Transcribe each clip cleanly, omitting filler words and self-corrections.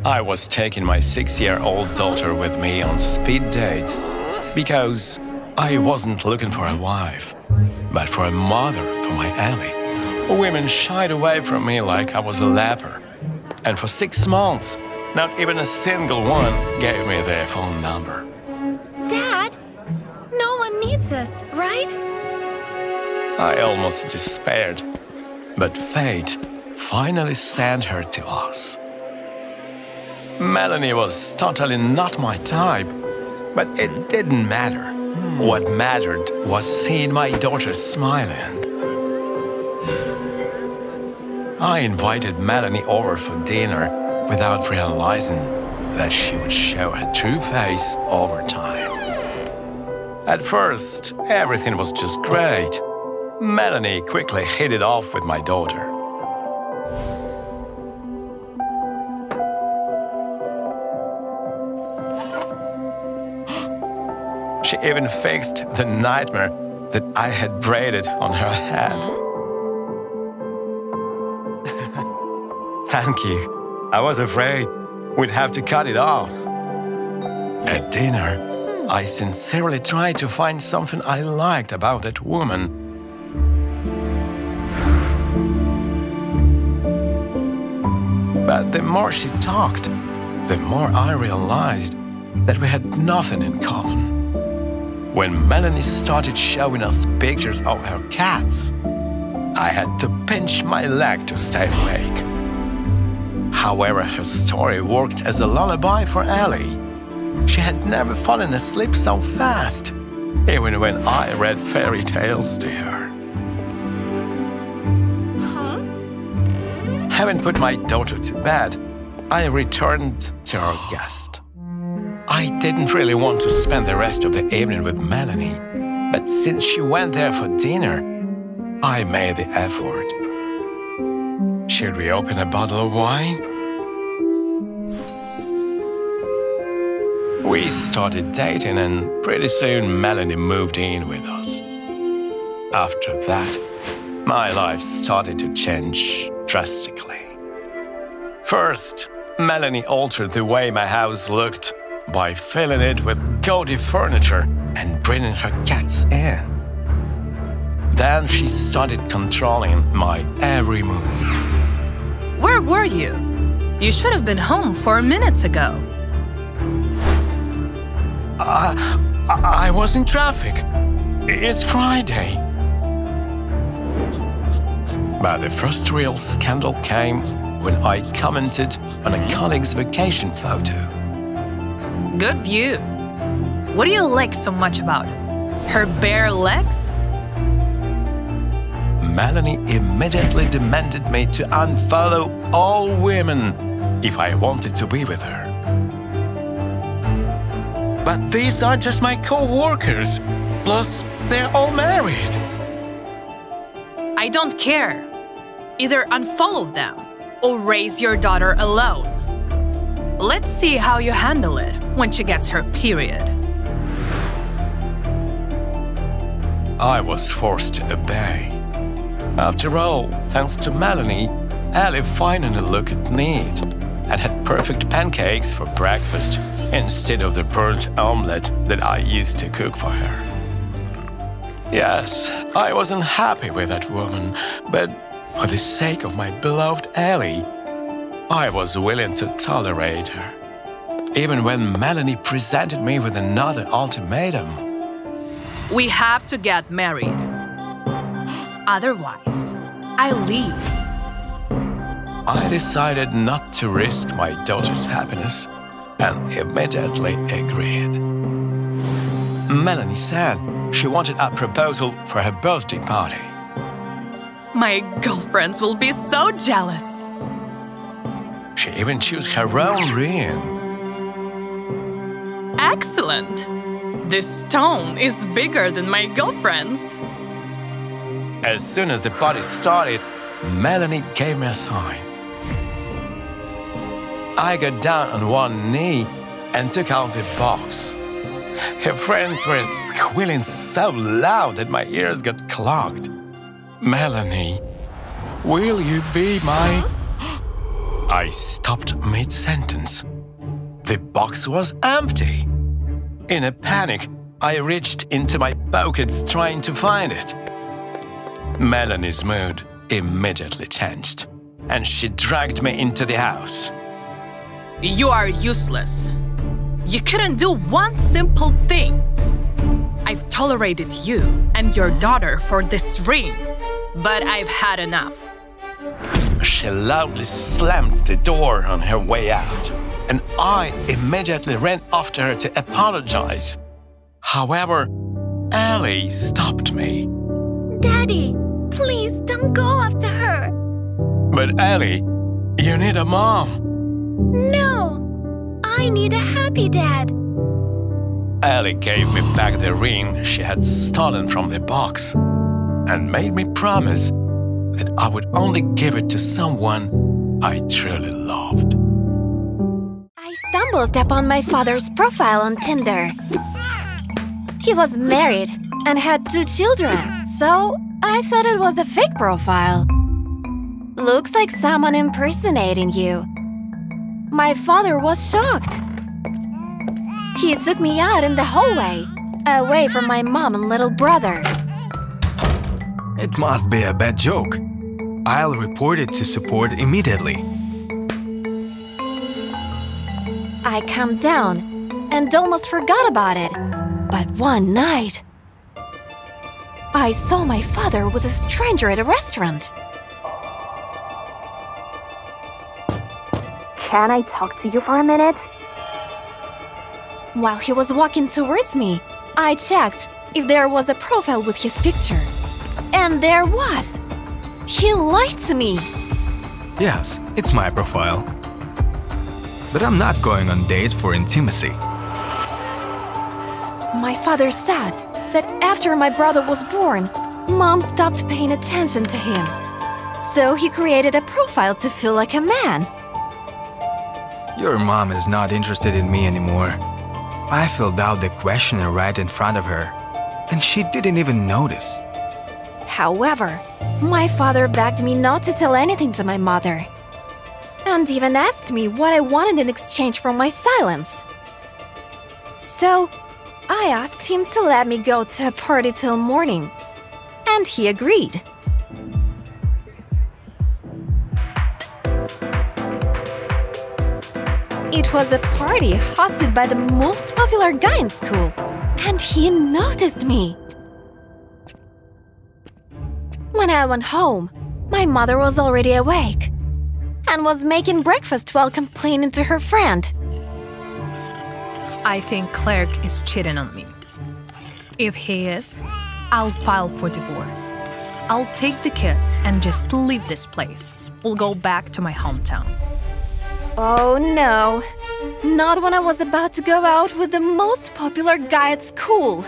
I was taking my 6-year-old daughter with me on speed dates because I wasn't looking for a wife, but for a mother for my Ellie. Women shied away from me like I was a leper. And for 6 months, not even a single one gave me their phone number. Dad, no one needs us, right? I almost despaired, but fate finally sent her to us. Melanie was totally not my type, but it didn't matter. What mattered was seeing my daughter smiling. I invited Melanie over for dinner without realizing that she would show her true face over time. At first, everything was just great. Melanie quickly hit it off with my daughter. She even fixed the nightmare that I had braided on her head. Thank you. I was afraid we'd have to cut it off. At dinner, I sincerely tried to find something I liked about that woman. But the more she talked, the more I realized that we had nothing in common. When Melanie started showing us pictures of her cats, I had to pinch my leg to stay awake. However, her story worked as a lullaby for Ellie. She had never fallen asleep so fast, even when I read fairy tales to her. Having put my daughter to bed, I returned to our guest. I didn't really want to spend the rest of the evening with Melanie, but since she went there for dinner, I made the effort. Should we open a bottle of wine? We started dating, and pretty soon Melanie moved in with us. After that, my life started to change drastically. First, Melanie altered the way my house looked by filling it with gaudy furniture and bringing her cats in. Then she started controlling my every move. Where were you? You should have been home 4 minutes ago. I was in traffic. It's Friday. But the first real scandal came when I commented on a colleague's vacation photo. Good view. What do you like so much about it? Her bare legs? Melanie immediately demanded me to unfollow all women if I wanted to be with her. But these are just my co-workers. Plus, they're all married. I don't care. Either unfollow them or raise your daughter alone. Let's see how you handle it when she gets her period. I was forced to obey. After all, thanks to Melanie, Ellie finally looked neat and had perfect pancakes for breakfast instead of the burnt omelette that I used to cook for her. Yes, I wasn't happy with that woman, but for the sake of my beloved Ellie, I was willing to tolerate her. Even when Melanie presented me with another ultimatum. We have to get married. Otherwise, I leave. I decided not to risk my daughter's happiness and immediately agreed. Melanie said she wanted a proposal for her birthday party. My girlfriends will be so jealous. She even chose her own ring. Excellent! This stone is bigger than my girlfriend's. As soon as the party started, Melanie gave me a sign. I got down on one knee and took out the box. Her friends were squealing so loud that my ears got clogged. Melanie, will you be my... I stopped mid-sentence. The box was empty. In a panic, I reached into my pockets trying to find it. Melanie's mood immediately changed, and she dragged me into the house. You are useless. You couldn't do one simple thing. I've tolerated you and your daughter for this ring, but I've had enough. She loudly slammed the door on her way out, and I immediately ran after her to apologize. However, Ellie stopped me. Daddy, please don't go after her. But Ellie, you need a mom. No, I need a happy dad. Ellie gave me back the ring she had stolen from the box and made me promise that I would only give it to someone I truly loved. I stumbled upon my father's profile on Tinder. He was married and had 2 children, so I thought it was a fake profile. Looks like someone impersonating you. My father was shocked. He took me out in the hallway, away from my mom and little brother. It must be a bad joke. I'll report it to support immediately. I calmed down and almost forgot about it. But one night, I saw my father with a stranger at a restaurant. Can I talk to you for a minute? While he was walking towards me, I checked if there was a profile with his picture. And there was! He lied to me! Yes, it's my profile. But I'm not going on dates for intimacy. My father said that after my brother was born, Mom stopped paying attention to him. So he created a profile to feel like a man. Your mom is not interested in me anymore. I filled out the questionnaire right in front of her, and she didn't even notice. However, my father begged me not to tell anything to my mother, and even asked me what I wanted in exchange for my silence. So, I asked him to let me go to a party till morning, and he agreed. It was a party hosted by the most popular guy in school, and he noticed me. When I went home, my mother was already awake and was making breakfast while complaining to her friend. I think Clark is cheating on me. If he is, I'll file for divorce. I'll take the kids and just leave this place. We'll go back to my hometown. Oh no, not when I was about to go out with the most popular guy at school.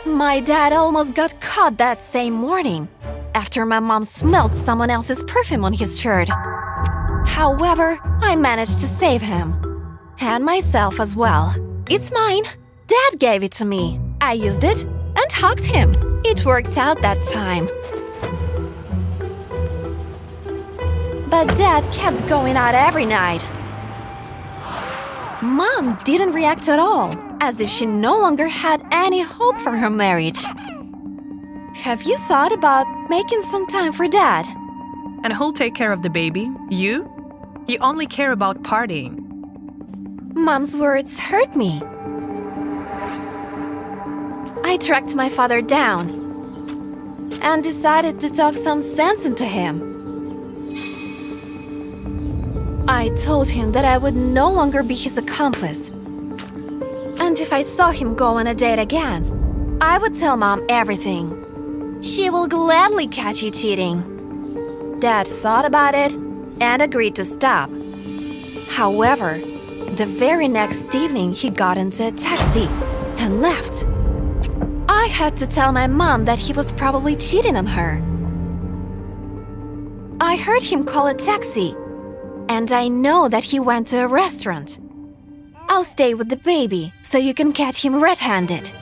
My dad almost got caught that same morning, after my mom smelled someone else's perfume on his shirt. However, I managed to save him. And myself as well. It's mine. Dad gave it to me. I used it and hugged him. It worked out that time. But Dad kept going out every night. Mom didn't react at all, as if she no longer had any hope for her marriage. Have you thought about making some time for Dad? And who'll take care of the baby? You? You only care about partying. Mom's words hurt me. I tracked my father down and decided to talk some sense into him. I told him that I would no longer be his accomplice. And if I saw him go on a date again, I would tell Mom everything. She will gladly catch you cheating. Dad thought about it and agreed to stop. However, the very next evening he got into a taxi and left. I had to tell my mom that he was probably cheating on her. I heard him call a taxi, and I know that he went to a restaurant. I'll stay with the baby so you can catch him red-handed.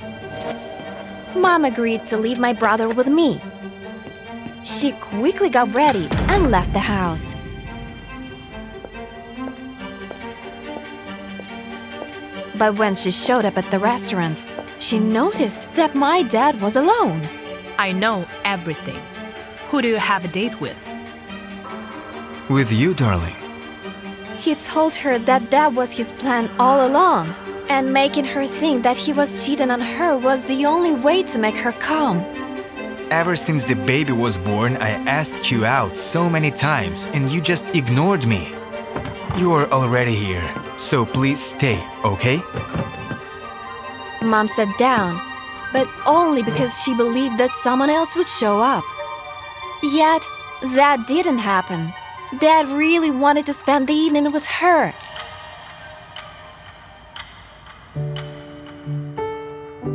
Mom agreed to leave my brother with me. She quickly got ready and left the house. But when she showed up at the restaurant, she noticed that my dad was alone. I know everything. Who do you have a date with? With you, darling. He told her that that was his plan all along, and making her think that he was cheating on her was the only way to make her calm. Ever since the baby was born, I asked you out so many times and you just ignored me. You are already here, so please stay, okay? Mom sat down, but only because she believed that someone else would show up. Yet, that didn't happen. Dad really wanted to spend the evening with her.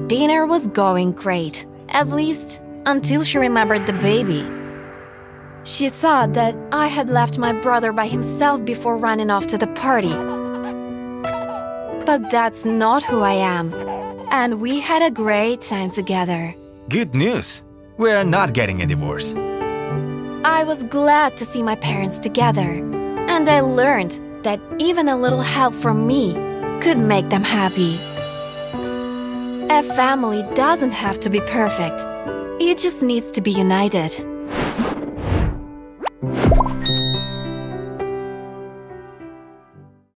Dinner was going great, at least until she remembered the baby. She thought that I had left my brother by himself before running off to the party. But that's not who I am, and we had a great time together. Good news! We are not getting a divorce. I was glad to see my parents together, and I learned that even a little help from me could make them happy. A family doesn't have to be perfect. It just needs to be united.